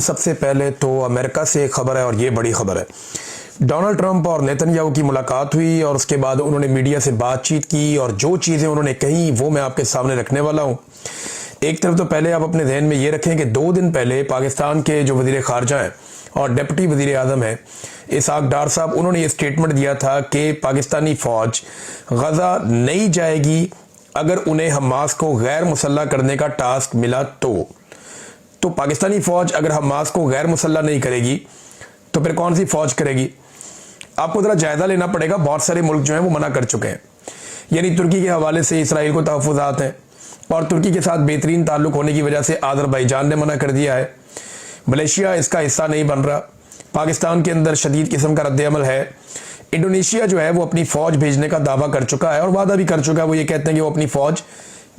सबसे पहले तो अमेरिका से एक खबर है और ये बड़ी खबर है। डोनाल्ड ट्रंप और नेतन्याहू की मुलाकात हुई और उसके बाद उन्होंने मीडिया से बातचीत की और जो चीज़ें उन्होंने कही वो मैं आपके सामने रखने वाला हूँ। एक तरफ तो पहले आप अपने ध्यान में ये रखें कि 2 दिन पहले पाकिस्तान के जो वज़ीर ख़ारजा हैं और डिप्टी वज़ीर आज़म हैं इसहाक डार साहब, उन्होंने ये स्टेटमेंट दिया था कि पाकिस्तानी फ़ौज गज़ा नहीं जाएगी अगर उन्हें हमास को गैर मुसल्लह करने का टास्क मिला तो पाकिस्तानी फ़ौज अगर हमास को गैर मुसल्लह नहीं करेगी तो फिर कौन सी फ़ौज करेगी। आपको ज़रा जायज़ा लेना पड़ेगा। बहुत सारे मुल्क जो हैं वो मना कर चुके हैं, यानी तुर्की के हवाले से इसराइल को तहफ़्फ़ुज़ात हैं और तुर्की के साथ बेहतरीन ताल्लुक़ होने की वजह से अज़रबैजान ने मना कर दिया है। मलेशिया इसका हिस्सा नहीं बन रहा। पाकिस्तान के अंदर शदीद किस्म का रद्द-ए-अमल है। इंडोनेशिया जो है वो अपनी फ़ौज भेजने का दावा कर चुका है और वादा भी कर चुका है। वो ये कहते हैं कि वो अपनी फ़ौज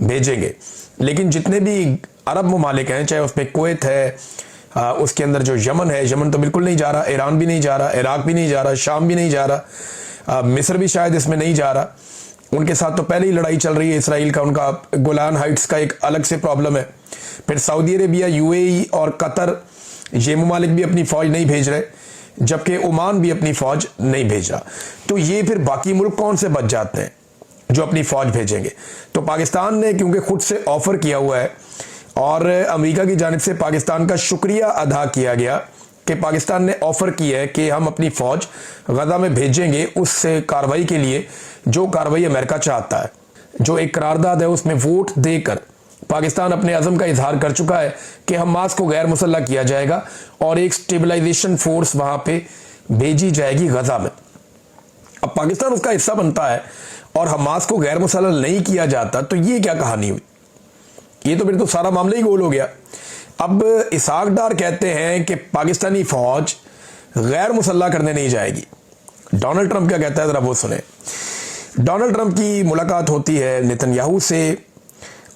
भेजेंगे, लेकिन जितने भी अरब ममालिक हैं, चाहे उसमें कुवैत है, उसके अंदर जो यमन है, यमन तो बिल्कुल नहीं जा रहा, ईरान भी नहीं जा रहा, इराक भी नहीं जा रहा, शाम भी नहीं जा रहा, मिस्र भी शायद इसमें नहीं जा रहा। उनके साथ तो पहले ही लड़ाई चल रही है इसराइल का, उनका गोलान हाइट्स का एक अलग से प्रॉब्लम है। फिर सऊदी अरेबिया, यूएई और कतर, ये ममालिक भी अपनी फ़ौज नहीं भेज रहे, जबकि ओमान भी अपनी फ़ौज नहीं भेज रहा। तो ये फिर बाकी मुल्क कौन से बच जाते हैं जो अपनी फ़ौज भेजेंगे। तो पाकिस्तान ने क्योंकि खुद से ऑफ़र किया हुआ है और अमेरिका की जानिब से पाकिस्तान का शुक्रिया अदा किया गया कि पाकिस्तान ने ऑफ़र किया है कि हम अपनी फ़ौज गज़ा में भेजेंगे उस कार्रवाई के लिए जो कार्रवाई अमेरिका चाहता है। जो एक करारदाद है उसमें वोट देकर पाकिस्तान अपने अज़म का इजहार कर चुका है कि हमास को गैर मुसल्लह किया जाएगा और एक स्टेबलाइजेशन फोर्स वहाँ पे भेजी जाएगी गज़ा में। अब पाकिस्तान उसका हिस्सा बनता है और हमास को गैर मुसल्लह नहीं किया जाता तो ये क्या कहानी हुई। ये तो फिर तो सारा मामला ही गोल हो गया। अब इसहाक डार कहते हैं कि पाकिस्तानी फ़ौज गैर मुसल्लह करने नहीं जाएगी। डोनाल्ड ट्रंप क्या कहता है ज़रा वो सुने। डोनाल्ड ट्रंप की मुलाकात होती है नेतन्याहू से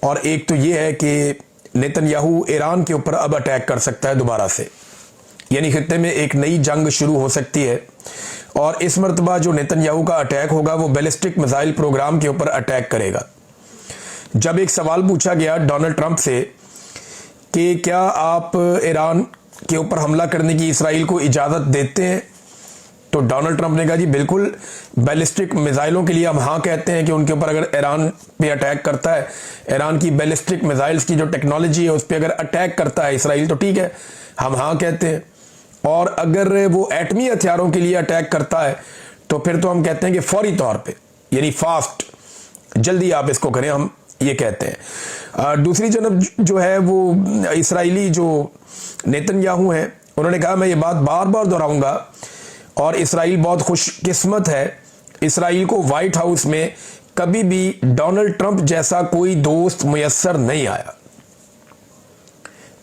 और एक तो ये है कि नेतन्याहू ईरान के ऊपर अब अटैक कर सकता है दोबारा से, यानी खित्ते में एक नई जंग शुरू हो सकती है और इस मरतबा जो नेतन्याहू का अटैक होगा वो बैलिस्टिक मिसाइल प्रोग्राम के ऊपर अटैक करेगा। जब एक सवाल पूछा गया डोनाल्ड ट्रंप से कि क्या आप ईरान के ऊपर हमला करने की इसराइल को इजाज़त देते हैं, तो डोनाल्ड ट्रंप ने कहा जी बिल्कुल, बैलिस्टिक मिसाइलों के लिए हम हाँ कहते हैं कि उनके ऊपर अगर ईरान पे अटैक करता है, ईरान की बैलिस्टिक मिसाइल्स की जो टेक्नोलॉजी है उस पर अगर अटैक करता है इसराइल तो ठीक है, हम हाँ कहते हैं। और अगर वो एटमी हथियारों के लिए अटैक करता है तो फिर तो हम कहते हैं कि फौरी तौर पर, यानी फास्ट, जल्दी आप इसको करें, हम ये कहते हैं। दूसरी जनब जो है वो इसराइली जो नेतन्याहू हैं, उन्होंने कहा मैं ये बात बार बार दोहराऊंगा और इसराइल बहुत खुशकिस्मत है, इसराइल को व्हाइट हाउस में कभी भी डोनाल्ड ट्रंप जैसा कोई दोस्त मुयस्सर नहीं आया।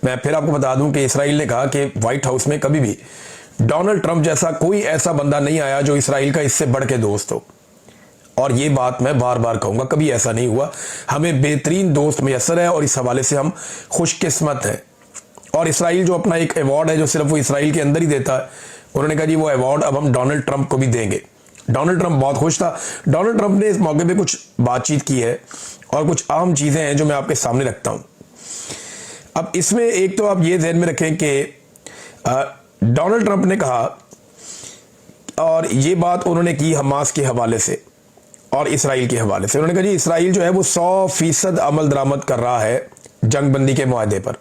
मैं फिर आपको बता दूं कि इसराइल ने कहा कि व्हाइट हाउस में कभी भी डोनाल्ड ट्रंप जैसा कोई ऐसा बंदा नहीं आया जो इसराइल का इससे बढ़ के दोस्त हो, और ये बात मैं बार बार कहूंगा, कभी ऐसा नहीं हुआ। हमें बेहतरीन दोस्त मैसर है और इस हवाले से हम खुशकिस्मत हैं। और इसराइल जो अपना एक अवार्ड है जो सिर्फ वो इसराइल के अंदर ही देता है, उन्होंने कहा जी वो अवार्ड अब हम डोनाल्ड ट्रंप को भी देंगे। डोनाल्ड ट्रंप बहुत खुश था। डोनाल्ड ट्रंप ने इस मौके पे कुछ बातचीत की है और कुछ अहम चीज़ें हैं जो मैं आपके सामने रखता हूँ। अब इसमें एक तो आप ये ध्यान में रखें कि डोनाल्ड ट्रंप ने कहा, और ये बात उन्होंने की हमास के हवाले से और इसराइल के हवाले से, उन्होंने कहा जी इसराइल जो है वो 100% अमल दरामद कर रहा है जंगबंदी के मुआहदे पर।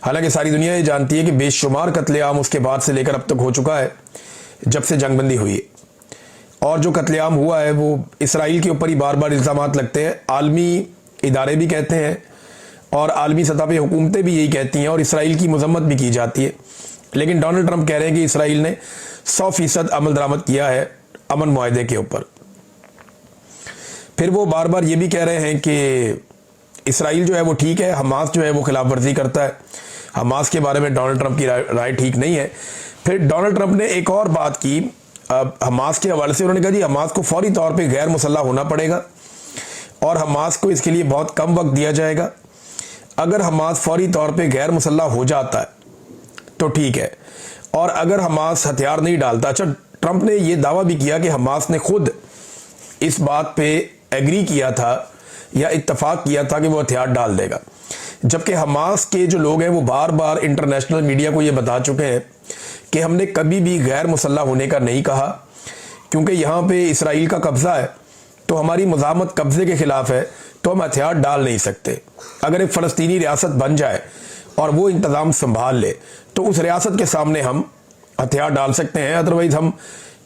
हालांकि सारी दुनिया ये जानती है कि बेशुमार कत्लेआम उसके बाद से लेकर अब तक हो चुका है जब से जंगबंदी हुई है, और जो कत्लेआम हुआ है वो इसराइल के ऊपर ही बार बार इल्ज़ामात लगते हैं। आलमी इदारे भी कहते हैं और आलमी सतह पर हुकूमतें भी यही कहती हैं और इसराइल की मजम्मत भी की जाती है, लेकिन डोनाल्ड ट्रंप कह रहे हैं कि इसराइल ने 100% अमल दरामद किया है अमन मुआहदे के ऊपर। फिर वो बार बार ये भी कह रहे हैं कि इसराइल जो है वो ठीक है, हमास जो है वो खिलाफ वर्जी करता है, हमास के बारे में डोनाल्ड ट्रंप की राय ठीक नहीं है। फिर डोनाल्ड ट्रंप ने एक और बात की हमास के हवाले से, उन्होंने कहा जी हमास को फौरी तौर पे गैर मुसल्लह होना पड़ेगा और हमास को इसके लिए बहुत कम वक्त दिया जाएगा। अगर हमास फौरी तौर पे गैर मुसल्लह हो जाता है तो ठीक है, और अगर हमास हथियार नहीं डालता। अच्छा, ट्रंप ने यह दावा भी किया कि हमास ने खुद इस बात पे एग्री किया था या इत्तफाक किया था कि वो हथियार डाल देगा। जबकि हमास के जो लोग हैं वो बार बार इंटरनेशनल मीडिया को ये बता चुके हैं कि हमने कभी भी गैर मुसल्लह होने का नहीं कहा, क्योंकि यहाँ पे इसराइल का कब्जा है, तो हमारी मुज़ाहमत कब्जे के खिलाफ है, तो हम हथियार डाल नहीं सकते। अगर एक फ़लस्तीनी रियासत बन जाए और वो इंतज़ाम संभाल ले तो उस रियासत के सामने हम हथियार डाल सकते हैं, अदरवाइज हम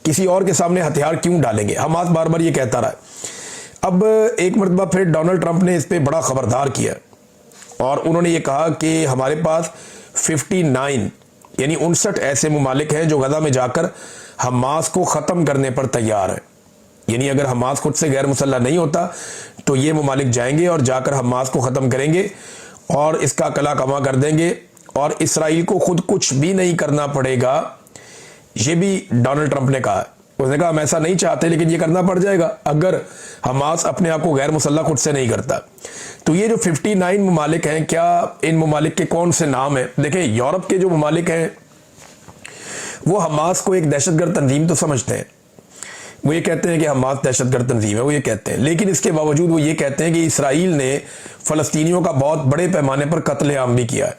किसी और के सामने हथियार क्यों डालेंगे। हमास बार बार ये कहता रहा है। अब एक मरतबा फिर डोनाल्ड ट्रंप ने इस पर बड़ा खबरदार किया और उन्होंने ये कहा कि हमारे पास 59 यानी 59 ऐसे मुमालिक हैं जो गजा में जाकर हमास को ख़त्म करने पर तैयार हैं। यानी अगर हमास खुद से गैर मुसल्लह नहीं होता तो ये मुमालिक जाएंगे और जाकर हमास को ख़त्म करेंगे और इसका कला कमा कर देंगे और इसराइल को खुद कुछ भी नहीं करना पड़ेगा। ये भी डोनाल्ड ट्रंप ने कहा है। उसने कहा हम ऐसा नहीं चाहते लेकिन ये करना पड़ जाएगा अगर हमास अपने आप को गैर मुसल्लह खुद से नहीं करता। तो ये जो 59 मुमालिक हैं, क्या इन मुमालिक के कौन से नाम हैं? देखें, यूरोप के जो मुमालिक हैं वो हमास को एक दहशतगर्द तंजीम तो समझते हैं। वो ये कहते हैं कि हमास दहशतगर्द तंजीम है, वो ये कहते हैं, लेकिन इसके बावजूद वो ये कहते हैं कि इसराइल ने फ़लस्तीनियों का बहुत बड़े पैमाने पर कत्लेआम भी किया है।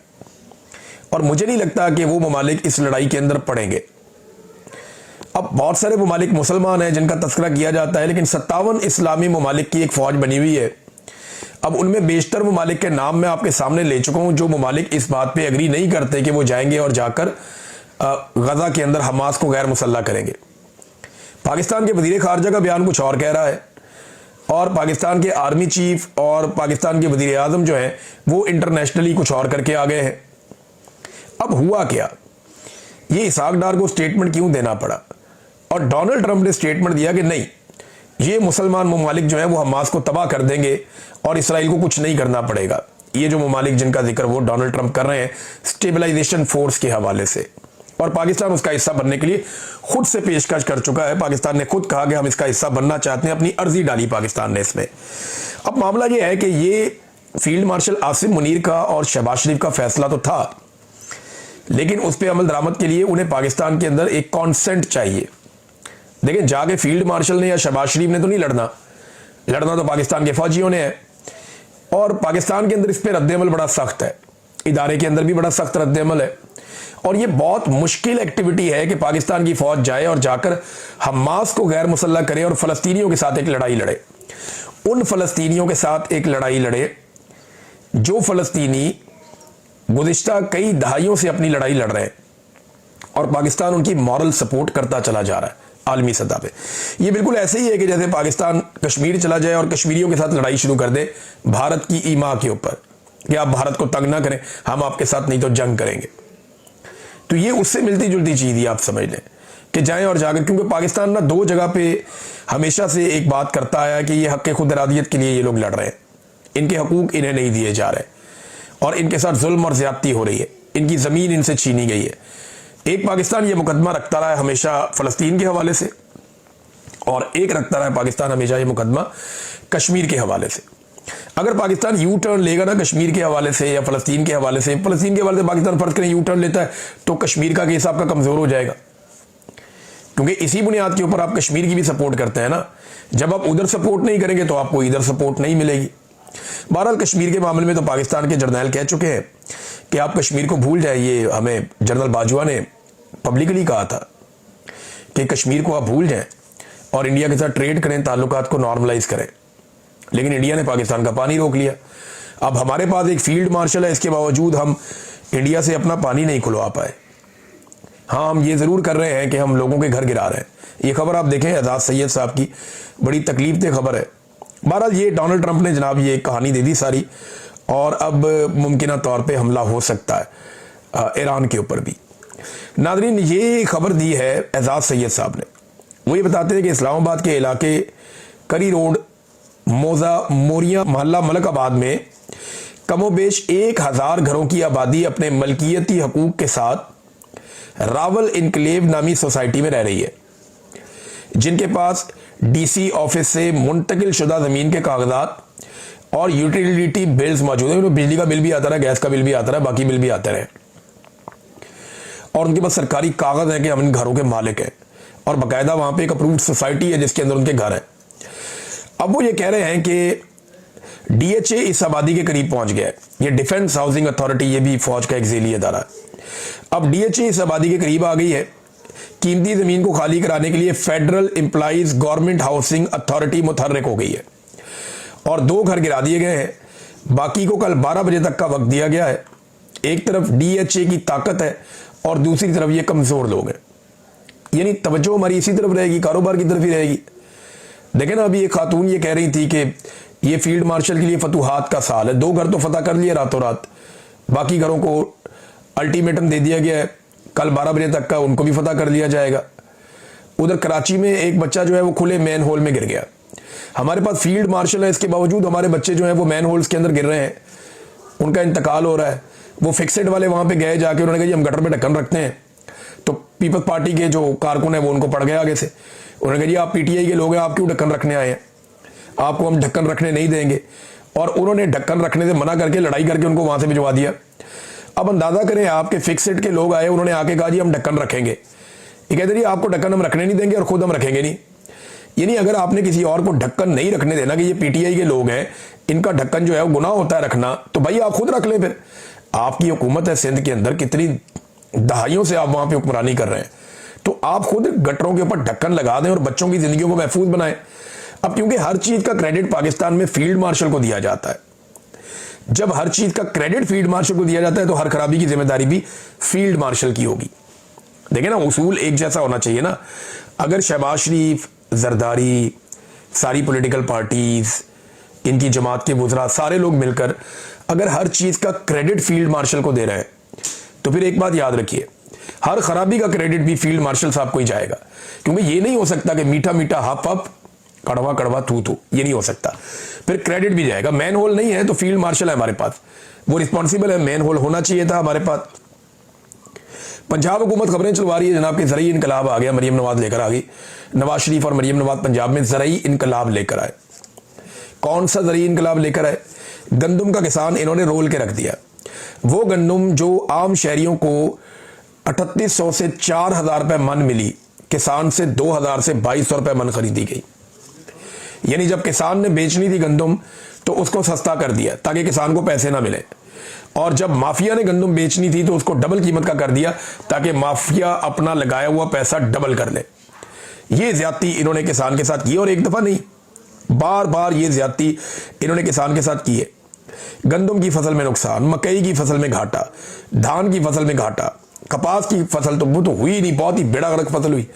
और मुझे नहीं लगता कि वो मुमालिक इस लड़ाई के अंदर पड़ेंगे। अब बहुत सारे मुमालिक मुसलमान हैं जिनका तस्करा किया जाता है, लेकिन 57 इस्लामी मुमालिक की एक फ़ौज बनी हुई है। अब उनमें बेशतर मुमालिक के नाम मैं आपके सामने ले चुका हूं जो मुमालिक इस बात पे एग्री नहीं करते कि वो जाएंगे और जाकर गजा के अंदर हमास को गैर मुसल्लह करेंगे। पाकिस्तान के वजीर खारजा का बयान कुछ और कह रहा है और पाकिस्तान के आर्मी चीफ और पाकिस्तान के वजीर आजम जो हैं वो इंटरनेशनली कुछ और करके आ गए हैं। अब हुआ क्या, ये इसहाक डार को स्टेटमेंट क्यों देना पड़ा? और डोनाल्ड ट्रंप ने स्टेटमेंट दिया कि नहीं, ये मुसलमान मुमालिक जो है वो हमास को तबाह कर देंगे और इसराइल को कुछ नहीं करना पड़ेगा। ये जो मुमालिक जिनका जिक्र वो डोनाल्ड ट्रंप कर रहे हैं स्टेबलाइजेशन फोर्स के हवाले से, और पाकिस्तान उसका हिस्सा बनने के लिए खुद से पेशकश कर चुका है। पाकिस्तान ने खुद कहा कि हम इसका हिस्सा बनना चाहते हैं, अपनी अर्जी डाली पाकिस्तान ने इसमें। अब मामला ये है कि ये फील्ड मार्शल आसिम मुनीर का और शहबाज शरीफ का फैसला तो था, लेकिन उस पर अमल दरामद के लिए उन्हें पाकिस्तान के अंदर एक कॉन्सेंट चाहिए। देखिए, जाके फील्ड मार्शल ने या शहबाज शरीफ ने तो नहीं लड़ना तो पाकिस्तान के फौजियों ने है। और पाकिस्तान के अंदर इस पर रद्द-ए-अमल बड़ा सख्त है, इदारे के अंदर भी बड़ा सख्त रद्द-ए-अमल है। और ये बहुत मुश्किल एक्टिविटी है कि पाकिस्तान की फौज जाए और जाकर हमास को गैर मुसल्लह करे और फ़लस्तीनियों के साथ एक लड़ाई लड़े। उन फ़लस्तीनियों के साथ एक लड़ाई लड़े जो फ़लस्तीनी गुज़िश्ता कई दहाइयों से अपनी लड़ाई लड़ रहे हैं और पाकिस्तान उनकी मॉरल सपोर्ट करता चला जा रहा है आलमी सतह पे। ये बिल्कुल ऐसे ही है कि जैसे पाकिस्तान कश्मीर चला जाए और कश्मीरियों के साथ लड़ाई शुरू कर दे भारत की ईमा के ऊपर कि आप भारत को तंग ना करें, हम आपके साथ नहीं तो जंग करेंगे। तो ये उससे मिलती जुलती चीज़ ही आप समझ लें कि जाएं और जाकर, क्योंकि पाकिस्तान ना दो जगह पे हमेशा से एक बात करता आया कि ये हक़ खुद इरादियत के लिए ये लोग लड़ रहे हैं, इनके हकूक़ इन्हें नहीं दिए जा रहे और इनके साथ जुल्म और ज़्यादती हो रही है, इनकी ज़मीन इनसे छीनी गई है। एक पाकिस्तान ये मुकदमा रखता रहा है हमेशा फ़लस्तीन के हवाले से, और एक रखता रहा है पाकिस्तान हमेशा ये मुकदमा कश्मीर के हवाले से। अगर पाकिस्तान यू टर्न लेगा ना कश्मीर के हवाले से या फ़लस्तीन के हवाले से, फ़लस्तीन के हवाले से पाकिस्तान फ़र्ज़ करें यू टर्न लेता है तो कश्मीर का केस आपका कमज़ोर हो जाएगा, क्योंकि इसी बुनियाद के ऊपर आप कश्मीर की भी सपोर्ट करते हैं ना। जब आप उधर सपोर्ट नहीं करेंगे तो आपको इधर सपोर्ट नहीं मिलेगी। बहरहाल कश्मीर के मामले में तो पाकिस्तान के जर्नैल कह चुके हैं कि आप कश्मीर को भूल जाइए। हमें जनरल बाजवा ने पब्लिकली कहा था कि कश्मीर को आप भूल जाएं और इंडिया के साथ ट्रेड करें, ताल्लुकात को नॉर्मलाइज करें, लेकिन इंडिया ने पाकिस्तान का पानी रोक लिया। अब हमारे पास एक फील्ड मार्शल है, इसके बावजूद हम इंडिया से अपना पानी नहीं खुलवा पाए। हाँ, हम ये ज़रूर कर रहे हैं कि हम लोगों के घर गिरा रहे हैं। ये खबर आप देखें एजाज सैयद साहब की, बड़ी तकलीफ दे खबर है। बहरहाल ये डोनाल्ड ट्रंप ने जनाब ये कहानी दे दी सारी, और अब मुमकिन तौर पे हमला हो सकता है ईरान के ऊपर भी। नादरीन, ये खबर दी है एजाज सैयद साहब ने। वो ये बताते हैं कि इस्लामाबाद के इलाके करी रोड मोजा मोरिया मोहल्ला मलकाबाद में कमोबेश 1000 घरों की आबादी अपने मलकियती हकूक के साथ रावल इनक्लेव नामी सोसाइटी में रह रही है, जिनके पास डीसी ऑफिस से मुंतकिल शुदा ज़मीन के कागजात और यूटिलिटी बिल्स मौजूद है। उन्हें बिजली का बिल भी आता रहा, गैस का बिल भी आता रहा, बाकी बिल भी आते रहे, और उनके पास सरकारी कागज है कि हम इन घरों के मालिक हैं, और बाकायदा वहां पे एक अप्रूव्ड सोसाइटी है जिसके अंदर उनके घर है। अब वो ये कह रहे हैं कि डीएचए इस आबादी के करीब पहुंच गया है। ये डिफेंस हाउसिंग अथॉरिटी, ये भी फौज का एक ज़ेली अदारा है। अब डीएचए इस आबादी के करीब आ गई है। कीमती ज़मीन को खाली कराने के लिए federal employees government housing authority मुतहर्रिक हो गई है और 2 घर गिरा दिए गए हैं। बाकी को कल 12 बजे तक का वक्त दिया गया है। एक तरफ डीएचए की ताकत है और दूसरी तरफ ये कमज़ोर लोग हैं, यानी तवज्जो हमारी इसी तरफ रहेगी, कारोबार की तरफ ही रहेगी। देखें ना, अभी एक खातून ये कह रही थी कि ये फील्ड मार्शल के लिए फतूहात का साल है। 2 घर तो फतह कर लिए रातों रात, बाकी घरों को अल्टीमेटम दे दिया गया है, कल 12 बजे तक का उनको भी फतह कर लिया जाएगा। उधर कराची में एक बच्चा जो है वो खुले मैन होल में गिर गया। हमारे पास फील्ड मार्शल है, इसके बावजूद हमारे बच्चे जो हैं वो मैन होल्स के अंदर गिर रहे हैं, उनका इंतकाल हो रहा है। वो फिक्सेड वाले वहां पे गए, जाके उन्होंने कहा जी हम गटर में ढक्कन रखते हैं, तो पीपल्स पार्टी के जो कारकुन है वो उनको पड़ गए आगे से। उन्होंने कहा जी आप पीटीआई के लोग हैं, आप क्यों ढक्कन रखने आए हैं, आपको हम ढक्कन रखने नहीं देंगे। और उन्होंने ढक्कन रखने से मना करके लड़ाई करके उनको वहां से भिजवा दिया। अब अंदाजा करें, आपके फिक्सेड के लोग आए, उन्होंने आके कहा जी हम ढक्कन रखेंगे। ये कहते जी आपको ढक्कन हम रखने नहीं देंगे और खुद हम रखेंगे नहीं। यानी अगर आपने किसी और को ढक्कन नहीं रखने देना कि ये पीटीआई के लोग हैं, इनका ढक्कन जो है वो गुनाह होता है रखना, तो भाई आप खुद रख लें। फिर आपकी हुकूमत है सिंध के अंदर, कितनी दहाइयों से आप वहां पे हुक्मरानी कर रहे हैं, तो आप खुद गटरों के ऊपर ढक्कन लगा दें और बच्चों की जिंदगी को महफूज बनाएं। अब क्योंकि हर चीज का क्रेडिट पाकिस्तान में फील्ड मार्शल को दिया जाता है, जब हर चीज का क्रेडिट फील्ड मार्शल को दिया जाता है तो हर खराबी की जिम्मेदारी भी फील्ड मार्शल की होगी। देखें ना, उसूल एक जैसा होना चाहिए ना। अगर शहबाज शरीफ, जरदारी, सारी पॉलिटिकल पार्टीज, इनकी जमात के वुज़रा, सारे लोग मिलकर अगर हर चीज का क्रेडिट फील्ड मार्शल को दे रहे हैं, तो फिर एक बात याद रखिए, हर खराबी का क्रेडिट भी फील्ड मार्शल साहब को ही जाएगा। क्योंकि ये नहीं हो सकता कि मीठा मीठा हप हप, कड़वा कड़वा थू थू, ये नहीं हो सकता, फिर क्रेडिट भी जाएगा। मैन होल नहीं है तो फील्ड मार्शल है हमारे पास, वो रिस्पॉन्सिबल है, मैन होल होना चाहिए था हमारे पास। पंजाब हुकूमत खबरें चलवा रही है जनाब कि ज़रई इनकलाब आ गया, मरियम नवाज लेकर आ गई। नवाज शरीफ और मरियम नवाज पंजाब में ज़रई इनकलाब लेकर आए। कौन सा ज़रई इनकलाब लेकर आए? गंदम का किसान इन्होंने रोल के रख दिया। वो गंदम जो आम शहरियों को 3800 से 4000 रुपए मन मिली, किसान से 2000 से 2200 रुपए मन खरीदी गई। यानी जब किसान ने बेचनी थी गंदम तो उसको सस्ता कर दिया ताकि किसान को पैसे ना मिले, और जब माफिया ने गंदम बेचनी थी तो उसको डबल कीमत का कर दिया ताकि माफिया अपना लगाया हुआ पैसा डबल कर ले। ये ज्यादती इन्होंने किसान के साथ की, और एक दफा नहीं, बार बार ये ज्यादती इन्होंने किसान के साथ की है। गंदम की फसल में नुकसान, मकई की फसल में घाटा, धान की फसल में घाटा, कपास की फसल तो वो तो हुई नहीं, बहुत ही बेड़ा गर्क फसल हुई,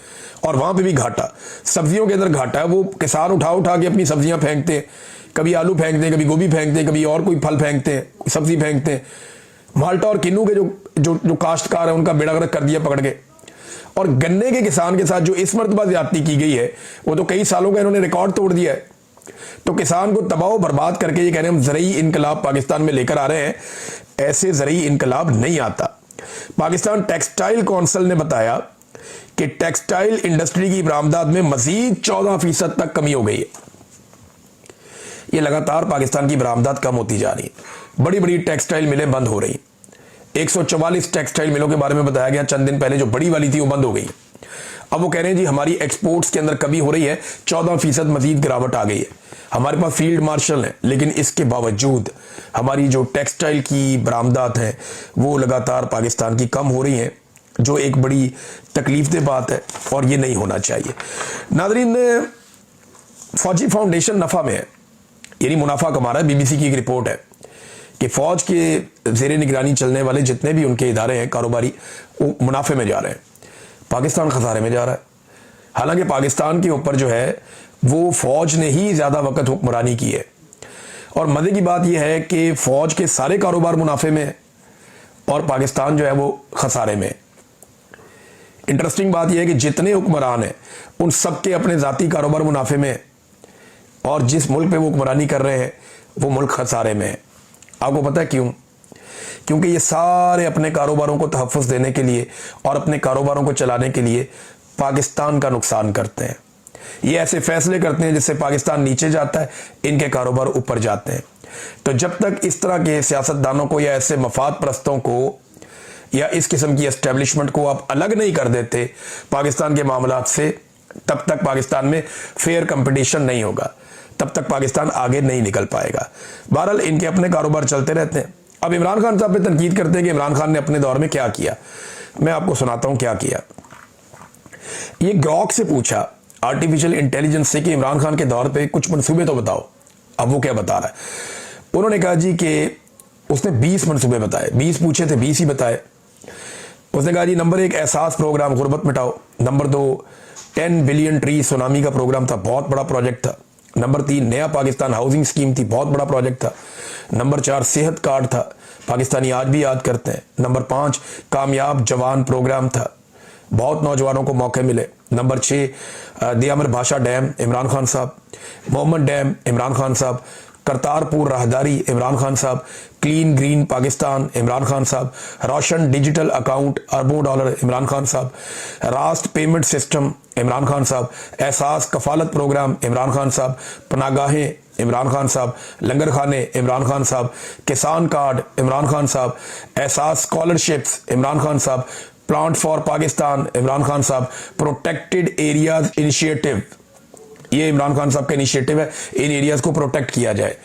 और वहां पे भी घाटा। सब्जियों के अंदर घाटा है, वो किसान उठा उठा के अपनी सब्जियां फेंकते हैं, कभी आलू फेंकते हैं, कभी गोभी फेंकते हैं, कभी और कोई फल फेंकते हैं, सब्जी फेंकते हैं। माल्टा और किन्नू के जो काश्तकार है उनका बेड़ा गर्क कर दिया पकड़ के। और गन्ने के किसान के साथ जो इस मरतबा ज्यादती की गई है वो तो कई सालों का इन्होंने रिकॉर्ड तोड़ दिया है। तो किसान को तबाह बर्बाद करके ये कह रहे हैं हम ज़रई इनकलाब पाकिस्तान में लेकर आ रहे हैं। ऐसे ज़रई इनकलाब नहीं आता। पाकिस्तान टेक्सटाइल काउंसिल ने बताया कि टेक्सटाइल इंडस्ट्री की बरामदात में मजीद 14% तक कमी हो गई है। ये लगातार पाकिस्तान की बरामदात कम होती जा रही है। बड़ी बड़ी टेक्सटाइल मिलें बंद हो रही। 144 टेक्सटाइल मिलों के बारे में बताया गया चंद दिन पहले, जो बड़ी वाली थी वो बंद हो गई। अब वो कह रहे हैं जी हमारी एक्सपोर्ट्स के अंदर कमी हो रही है, 14% मजीद गिरावट आ गई है। हमारे पास फील्ड मार्शल है, लेकिन इसके बावजूद हमारी जो टेक्सटाइल की बरामदात हैं वो लगातार पाकिस्तान की कम हो रही हैं, जो एक बड़ी तकलीफदेह बात है और ये नहीं होना चाहिए। नाज़रीन, फौजी फाउंडेशन नफा में है, यानी मुनाफा कमा रहा है। बीबीसी की एक रिपोर्ट है कि फौज के ज़ेरे निगरानी चलने वाले जितने भी उनके इदारे हैं कारोबारी, वो मुनाफे में जा रहे हैं, पाकिस्तान खसारे में जा रहा है। हालांकि पाकिस्तान के ऊपर जो है वो फौज ने ही ज्यादा वक्त हुक्मरानी की है। और मजे की बात यह है कि फौज के सारे कारोबार मुनाफे में है और पाकिस्तान जो है वो खसारे में है। इंटरेस्टिंग बात यह है कि जितने हुक्मरान हैं उन सबके अपने जाती कारोबार मुनाफे में है, और जिस मुल्क पे वो हुक्मरानी कर रहे हैं वो मुल्क खसारे में है। आपको पता है क्यों? क्योंकि ये सारे अपने कारोबारों को तहफ़्फ़ुज़ देने के लिए और अपने कारोबारों को चलाने के लिए पाकिस्तान का नुकसान करते हैं। ये ऐसे फैसले करते हैं जिससे पाकिस्तान नीचे जाता है, इनके कारोबार ऊपर जाते हैं। तो जब तक इस तरह के सियासतदानों को या ऐसे मफाद परस्तों को या इस किस्म की एस्टेब्लिशमेंट को आप अलग नहीं कर देते पाकिस्तान के मामलात से, तब तक पाकिस्तान में फेयर कंपटीशन नहीं होगा। तब तक पाकिस्तान आगे नहीं निकल पाएगा। बहरहाल इनके अपने कारोबार चलते रहते हैं। अब इमरान खान साहब पे तनकीद करते हैं कि इमरान खान ने अपने दौर में क्या किया। मैं आपको सुनाता हूं क्या किया। ये ग्रॉक से पूछा, आर्टिफिशियल इंटेलिजेंस से, कि इमरान खान के दौर पे कुछ मंसूबे तो बताओ। अब वो क्या बता रहा है? उन्होंने कहा जी कि उसने 20 मंसूबे बताए। 20 पूछे थे, 20 ही बताए। उसने कहा जी नंबर 1 एहसास प्रोग्राम, गुर्बत मिटाओ। नंबर 2 10 बिलियन ट्री सुनामी का प्रोग्राम था, बहुत बड़ा प्रोजेक्ट था। नंबर 3 नया पाकिस्तान हाउसिंग स्कीम थी, बहुत बड़ा प्रोजेक्ट था। नंबर 4 सेहत कार्ड था, पाकिस्तानी आज भी याद करते हैं। नंबर 5 कामयाब जवान प्रोग्राम था, बहुत नौजवानों को मौके मिले। नंबर 6 दियामर भाषा डैम, इमरान खान साहब। मोहम्मद डैम, इमरान खान साहब। करतारपुर राहदारी, इमरान खान साहब। क्लीन ग्रीन पाकिस्तान, इमरान खान साहब। रोशन डिजिटल अकाउंट, अरबों डॉलर, इमरान खान साहब। Rust payment system, Imran Khan साहब। एहसास कफालत प्रोग्राम, इमरान खान साहब। पनागाहें, इमरान खान साहब। लंगर खाने, इमरान खान साहब। किसान कार्ड, इमरान खान साहब। एहसास स्कॉलरशिप्स, इमरान खान साहब। प्लांट फॉर पाकिस्तान, इमरान खान साहब। प्रोटेक्टेड एरियाज इनिशिएटिव, ये इमरान खान साहब का इनिशिएटिव है, इन एरियाज को प्रोटेक्ट किया जाए,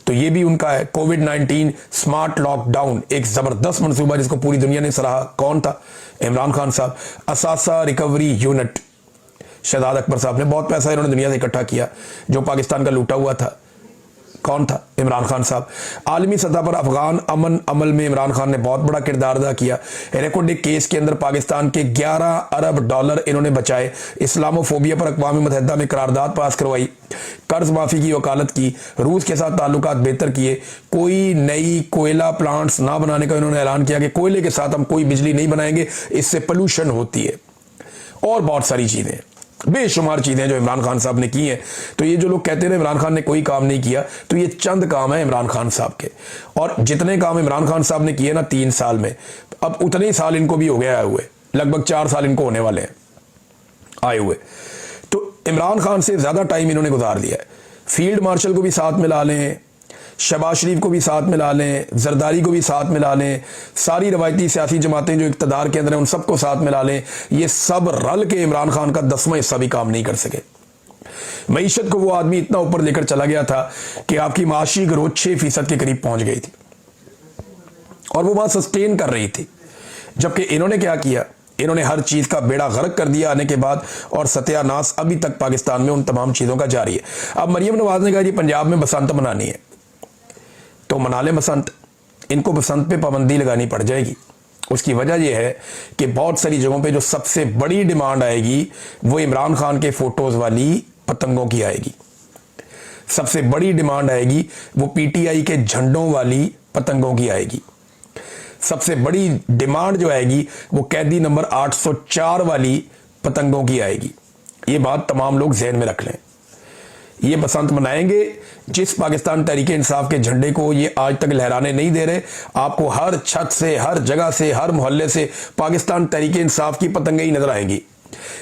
तो ये भी उनका है। कोविड-19 स्मार्ट लॉकडाउन, एक जबरदस्त मंसूबा जिसको पूरी दुनिया ने सराहा। कौन था? इमरान खान साहब। असासा रिकवरी यूनिट, शहजाद अकबर साहब ने बहुत पैसा इन्होंने दुनिया से इकट्ठा किया जो पाकिस्तान का लूटा हुआ था। कौन था? इमरान खान साहब। आलमी सतह पर अफगान अमन अमल में इमरान खान ने बहुत बड़ा किरदार अदा किया। रेकॉर्डिक केस के अंदर पाकिस्तान के 11 अरब डॉलर इन्होंने बचाए। इस्लामोफोबिया पर अक़वाम मुत्तहिदा में करारदाद पास करवाई। कर्ज माफी की वकालत की। रूस के साथ ताल्लुकात बेहतर किए। कोई नई कोयला प्लांट्स ना बनाने का इन्होंने ऐलान किया कि कोयले के साथ हम कोई बिजली नहीं बनाएंगे, इससे पोल्यूशन होती है। और बहुत सारी चीजें, बेशुमार चीजें जो इमरान खान साहब ने की हैं। तो ये जो लोग कहते हैं इमरान खान ने कोई काम नहीं किया, तो ये चंद काम है इमरान खान साहब के। और जितने काम इमरान खान साहब ने किए ना 3 साल में, अब उतने ही साल इनको भी हो गया आए हुए, लगभग 4 साल इनको होने वाले हैं आए हुए। तो इमरान खान से ज्यादा टाइम इन्होंने गुजार दिया है। फील्ड मार्शल को भी साथ मिला लें, शहबाज शरीफ को भी साथ मिला लें, जरदारी को भी साथ मिला लें, सारी रवायती सियासी जमातें जो इक़्तिदार के अंदर हैं उन सबको साथ मिला लें, ये सब रल के इमरान खान का 10वां हिस्सा भी काम नहीं कर सके। मईशत को वो आदमी इतना ऊपर लेकर चला गया था कि आपकी माशी ग्रोथ 6% के करीब पहुंच गई थी और वो वहां सस्टेन कर रही थी। जबकि इन्होंने क्या किया? इन्होंने हर चीज का बेड़ा गर्क कर दिया आने के बाद, और सत्यानाश अभी तक पाकिस्तान में उन तमाम चीजों का जारी है। अब मरियम नवाज ने कहा जी पंजाब में बसंत मनानी है, तो मना ले बसंत। इनको बसंत पे पाबंदी लगानी पड़ जाएगी। उसकी वजह यह है कि बहुत सारी जगहों पे जो सबसे बड़ी डिमांड आएगी वो इमरान खान के फोटोज वाली पतंगों की आएगी। सबसे बड़ी डिमांड आएगी वो पीटीआई के झंडों वाली पतंगों की आएगी। सबसे बड़ी डिमांड जो आएगी वो कैदी नंबर 804 वाली पतंगों की आएगी। ये बात तमाम लोग ज़हन में रख लें। ये बसंत मनाएंगे, जिस पाकिस्तान तहरीके इंसाफ के झंडे को ये आज तक लहराने नहीं दे रहे, आपको हर छत से, हर जगह से, हर मोहल्ले से पाकिस्तान तहरीके इंसाफ की पतंगे ही नजर आएंगी।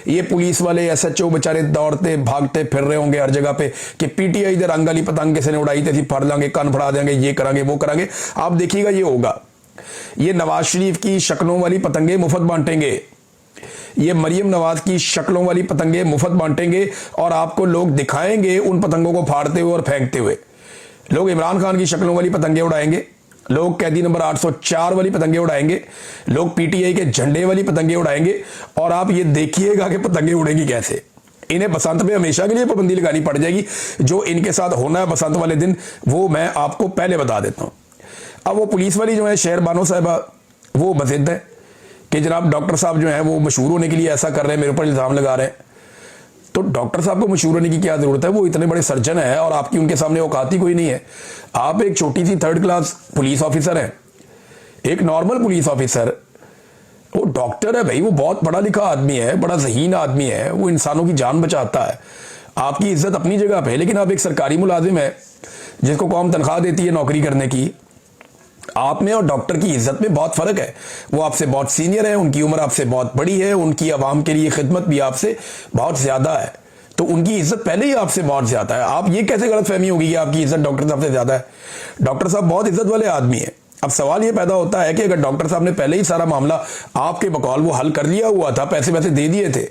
ये पुलिस वाले एसएचओ बेचारे दौड़ते भागते फिर रहे होंगे हर जगह पे कि पीटीआई दे रंग वाली पतंग किसी ने उड़ाई थी, फड़ लांगे, कान फड़ा देंगे, ये करांगे वो करांगे। आप देखिएगा ये होगा। ये नवाज शरीफ की शक्लों वाली पतंगे मुफ्त बांटेंगे, ये मरियम नवाज की शक्लों वाली पतंगे मुफ्त बांटेंगे और आपको लोग दिखाएंगे उन पतंगों को फाड़ते हुए और फेंकते हुए। लोग इमरान खान की शक्लों वाली पतंगे उड़ाएंगे, लोग कैदी नंबर 804 वाली पतंगे उड़ाएंगे, लोग पीटीआई के झंडे वाली पतंगे उड़ाएंगे, और आप ये देखिएगा कि पतंगे उड़ेंगी कैसे। इन्हें बसंत पे हमेशा के लिए पाबंदी लगानी पड़ जाएगी। जो इनके साथ होना है बसंत वाले दिन, वो मैं आपको पहले बता देता हूं। अब वो पुलिस वाली जो है शेर बानो साहबा, वो बजिद है कि जनाब डॉक्टर साहब जो है वो मशहूर होने के लिए ऐसा कर रहे हैं, मेरे ऊपर इल्जाम लगा रहे हैं। तो डॉक्टर साहब को मशहूर होने की क्या जरूरत है? वो इतने बड़े सर्जन है और आपकी उनके सामने औकात ही कोई नहीं है। आप एक छोटी सी 3rd क्लास पुलिस ऑफिसर हैं, एक नॉर्मल पुलिस ऑफिसर। वो डॉक्टर है भाई, वो बहुत पढ़ा लिखा आदमी है, बड़ा ज़हीन आदमी है, वो इंसानों की जान बचाता है। आपकी इज्जत अपनी जगह पे है, लेकिन आप एक सरकारी मुलाजिम है जिसको कौम तनख्वाह देती है नौकरी करने की। आप में और डॉक्टर की इज्जत में बहुत फर्क है। वो आपसे बहुत सीनियर है, उनकी उम्र आपसे बहुत बड़ी है, उनकी आवाम के लिए खिदमत भी आपसे बहुत ज्यादा है, तो उनकी इज्जत पहले ही आपसे बहुत ज्यादा है। आप ये कैसे गलतफहमी होगी कि आपकी इज्जत डॉक्टर साहब से ज्यादा है? डॉक्टर साहब बहुत इज्जत वाले आदमी है। अब सवाल ये पैदा होता है कि अगर डॉक्टर साहब ने पहले ही सारा मामला आपके बकौल वो हल कर लिया हुआ था, पैसे वैसे दे दिए थे,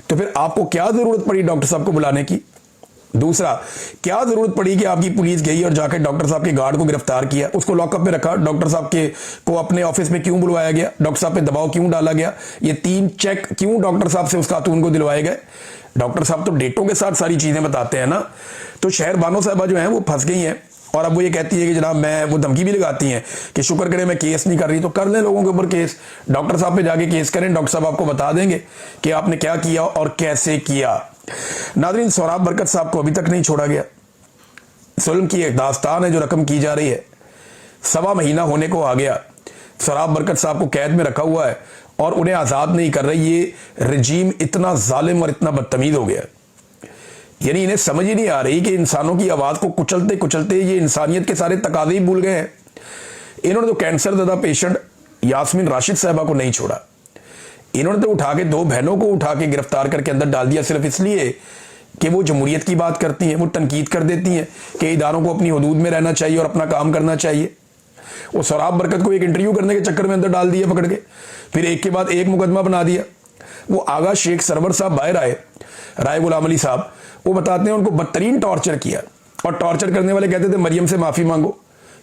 तो फिर आपको क्या जरूरत पड़ी डॉक्टर साहब को बुलाने की? दूसरा, क्या जरूरत पड़ी कि आपकी पुलिस गई और जाकर डॉक्टर साहब के गार्ड को गिरफ्तार किया, उसको लॉकअप में रखा, डॉक्टर साहब के को अपने ऑफिस में क्यों बुलवाया गया, डॉक्टर साहब पे दबाव क्यों डाला गया, ये 3 चेक क्यों डॉक्टर साहब से उस खातून को दिलवाए गए। डॉक्टर साहब तो डेटों के साथ सारी चीजें बताते हैं ना। तो शहर बानो साहबा जो है वो फंस गई हैं और अब वो ये कहती है कि जनाब मैं, वो धमकी भी लगाती हैं कि शुक्र करें मैं केस नहीं कर रही। तो कर लें लोगों के ऊपर केस, डॉक्टर साहब पे जाके केस करें, डॉक्टर साहब आपको बता देंगे कि आपने क्या किया और कैसे किया। नाज़रीन, सोहराब बरकत साहब को अभी तक नहीं छोड़ा गया। जुल्म की एक दास्तान है जो रकम की जा रही है। 1.25 महीना होने को आ गया, सोहराब बरकत साहब को कैद में रखा हुआ है और उन्हें आज़ाद नहीं कर रही। ये रजीम इतना जालिम और इतना बदतमीज हो गया, यानी इन्हें समझ ही नहीं आ रही कि इंसानों की आवाज़ को कुचलते कुचलते ये इंसानियत के सारे तकाज़े ही भूल गए हैं। इन्होंने तो कैंसर ज़दा पेशेंट यास्मीन राशिद साहबा को नहीं छोड़ा, इन्होंने तो उठा के 2 बहनों को उठा के गिरफ्तार करके अंदर डाल दिया, सिर्फ इसलिए कि वो जमहूरियत की बात करती हैं, वो तनकीद कर देती हैं कि इदारों को अपनी हदूद में रहना चाहिए और अपना काम करना चाहिए। वो सोहराब बरकत को एक इंटरव्यू करने के चक्कर में अंदर डाल दिया पकड़ के, फिर एक के बाद एक मुकदमा बना दिया। वो आगा शेख सरवर साहब बाहर आए, राय गुलाम अली साहब, वो बताते हैं उनको बदतरीन टॉर्चर किया और टॉर्चर करने वाले कहते थे मरियम से माफ़ी मांगो।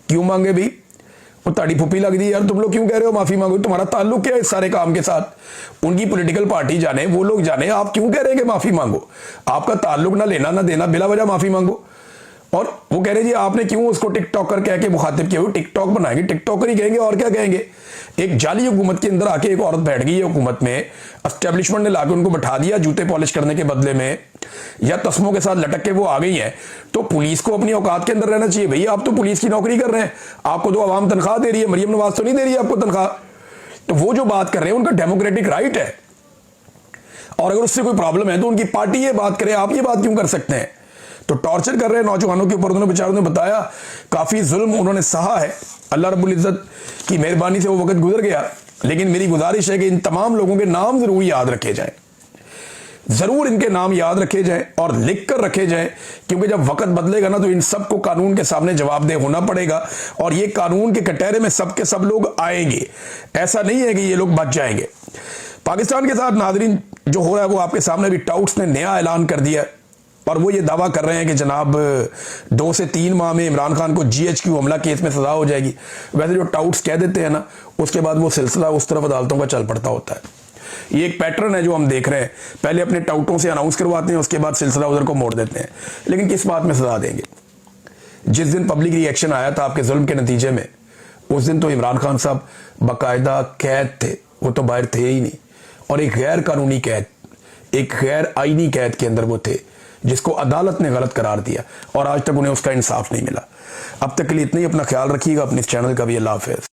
क्यों मांगे भाई? वो ताड़ी फुप्पी लग दी, यार तुम लोग क्यों कह रहे हो माफ़ी मांगो, तुम्हारा ताल्लुक क्या है इस सारे काम के साथ? उनकी पॉलिटिकल पार्टी जाने, वो लोग जाने, आप क्यों कह रहे हैं कि माफ़ी मांगो? आपका ताल्लुक ना लेना ना देना, बिला वजह माफ़ी मांगो। और वो कह रहे जी आपने क्यों उसको टिकटॉकर कह के मुखातिब किया? वो टिकटॉक बनाएंगे, टिकटॉकर ही कहेंगे और क्या कहेंगे। एक जाली हुकूमत के अंदर आके एक औरत बैठ गई है हुकूमत में, एस्टेब्लिशमेंट ने लाके उनको बैठा दिया जूते पॉलिश करने के बदले में, या तस्मों के साथ लटक के वो आ गई है। तो पुलिस को अपनी औकात के अंदर रहना चाहिए। भैया आप तो पुलिस की नौकरी कर रहे हैं, आपको तो आवाम तनख्वाह दे रही है, मरियम नवाज तो नहीं दे रही है आपको तनख्वाह। तो वो जो बात कर रहे हैं उनका डेमोक्रेटिक राइट है, और अगर उससे कोई प्रॉब्लम है तो उनकी पार्टी ये बात करे, आप ये बात क्यों कर सकते हैं? तो टॉर्चर कर रहे हैं नौजवानों के ऊपर। उन्होंने बेचारों ने बताया काफ़ी जुल्म उन्होंने सहा है, अल्लाह रब्बुल इज़्ज़त की मेहरबानी से वो वक्त गुजर गया। लेकिन मेरी गुजारिश है कि इन तमाम लोगों के नाम जरूर याद रखे जाएं, जरूर इनके नाम याद रखे जाएं और लिख कर रखे जाएं, क्योंकि जब वक्त बदलेगा ना तो इन सब को कानून के सामने जवाबदेह होना पड़ेगा और ये कानून के कटहरे में सब के सब लोग आएंगे। ऐसा नहीं है कि ये लोग बच जाएंगे। पाकिस्तान के साथ नाज़रीन जो हो रहा है वो आपके सामने भी टाउट्स ने नया ऐलान कर दिया और वो ये दावा कर रहे हैं कि जनाब 2 से 3 माह में इमरान खान को GHQ हमला केस में सजा हो जाएगी। वैसे जो टाउट्स कह देते हैं ना, उसके बाद वो सिलसिला उस तरफ अदालतों का चल पड़ता होता है। ये एक पैटर्न है जो हम देख रहे हैं, पहले अपने टाउटों से अनाउंस करवाते हैं, उसके बाद सिलसिला उधर को मोड़ देते हैं। लेकिन किस बात में सजा देंगे? जिस दिन पब्लिक रिएक्शन आया था आपके जुल्म के नतीजे में, उस दिन तो इमरान खान साहब बाकायदा कैद थे, वो तो बाहर थे ही नहीं, और एक गैर कानूनी कैद, एक गैर आईनी कैद के अंदर वो थे जिसको अदालत ने गलत करार दिया और आज तक उन्हें उसका इंसाफ नहीं मिला। अब तक के लिए इतना ही, अपना ख्याल रखिएगा, अपने इस चैनल का भी। अल्लाह हाफ़िज़।